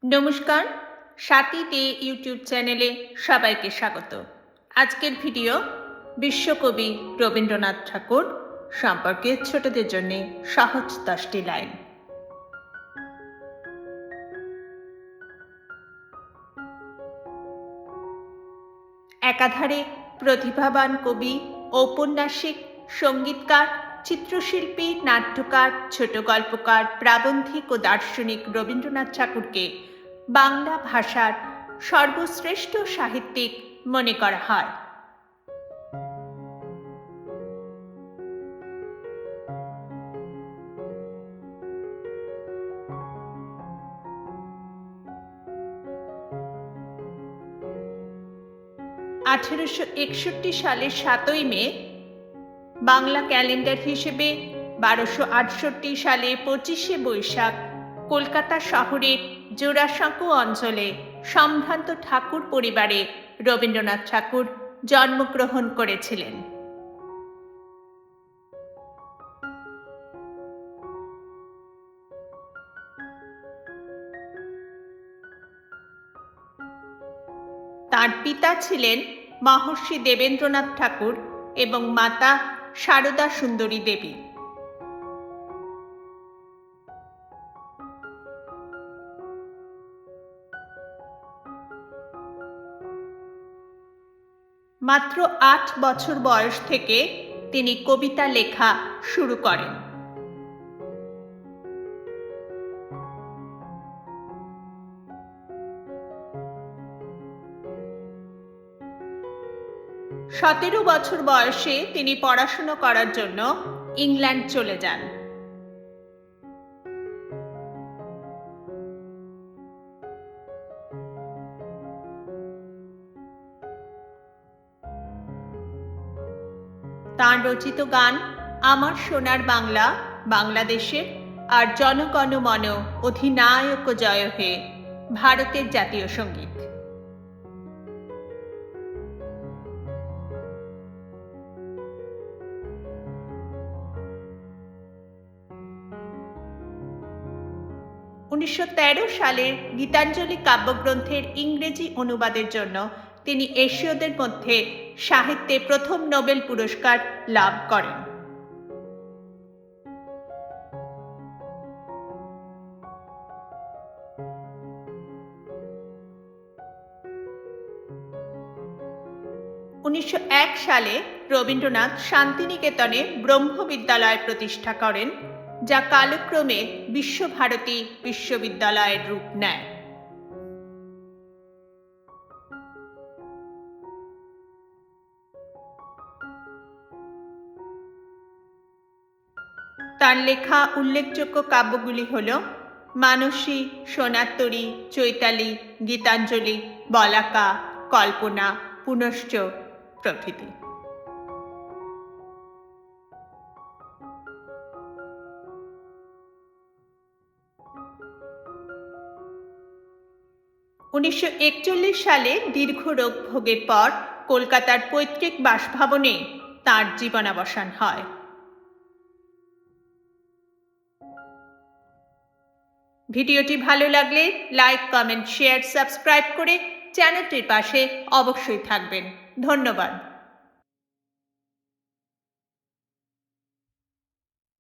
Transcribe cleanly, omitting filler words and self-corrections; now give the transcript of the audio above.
নমস্কার, স্বাতী দে ইউটিউব চ্যানেলে সবাইকে স্বাগত। আজকের ভিডিও বিশ্বকবি রবীন্দ্রনাথ ঠাকুর সম্পর্কে ছোটদের জন্য সহজ 10টি লাইন। একাধারে প্রতিভাবান কবি, ঔপন্যাসিক, সঙ্গীতকার, চিত্রশিল্পী, নাট্যকার, ছোট গল্পকার, প্রাবন্ধিক ও দার্শনিক রবীন্দ্রনাথ ঠাকুরকে বাংলা ভাষার সর্বশ্রেষ্ঠ সাহিত্যিক মনে করা হয়। (1861) সালের 7ই মে বাংলা ক্যালেন্ডার হিসেবে 1268 সালে 25শে বৈশাখ কলকাতা শহরের জোড়াসাঁকো অঞ্চলে সম্ভ্রান্ত ঠাকুর পরিবারে রবীন্দ্রনাথ ঠাকুর জন্মগ্রহণ করেছিলেন। তাঁর পিতা ছিলেন মহর্ষি দেবেন্দ্রনাথ ঠাকুর এবং মাতা সারদা সুন্দরী দেবী। মাত্র 8 বছর বয়স থেকে তিনি কবিতা লেখা শুরু করেন। (17 বছর বয়সে তিনি পড়াশোনা করার জন্য ইংল্যান্ড চলে যান। তাঁর রচিত গান আমার সোনার বাংলা, বাংলাদেশের, আর জনগণ মন অধিনায়ক জয় হে ভারতের জাতীয় সঙ্গীত। (1913 সালের গীতাঞ্জলি কাব্যগ্রন্থের ইংরেজি অনুবাদের জন্য তিনি এশীয়দের মধ্যে সাহিত্যে প্রথম নোবেল পুরস্কার লাভ করেন। (1901 সালে রবীন্দ্রনাথ শান্তিনিকেতনে ব্রহ্মবিদ্যালয় প্রতিষ্ঠা করেন, যা কালক্রমে বিশ্বভারতী বিশ্ববিদ্যালয়ের রূপ নেয়। তার লেখা উল্লেখযোগ্য কাব্যগুলি হল মানসী, সোনার-তরী, চৈতালি, গীতাঞ্জলি, বলাকা, কল্পনা, পুনশ্চ প্রভৃতি। (1941 সালে দীর্ঘ রোগ ভোগের পর কলকাতার পৈতৃক বাসভবনে তাঁর জীবনাবসান হয়। ভিডিওটি ভালো লাগলে লাইক, কমেন্ট, শেয়ার, সাবস্ক্রাইব করে চ্যানেলটির পাশে অবশ্যই থাকবেন। ধন্যবাদ।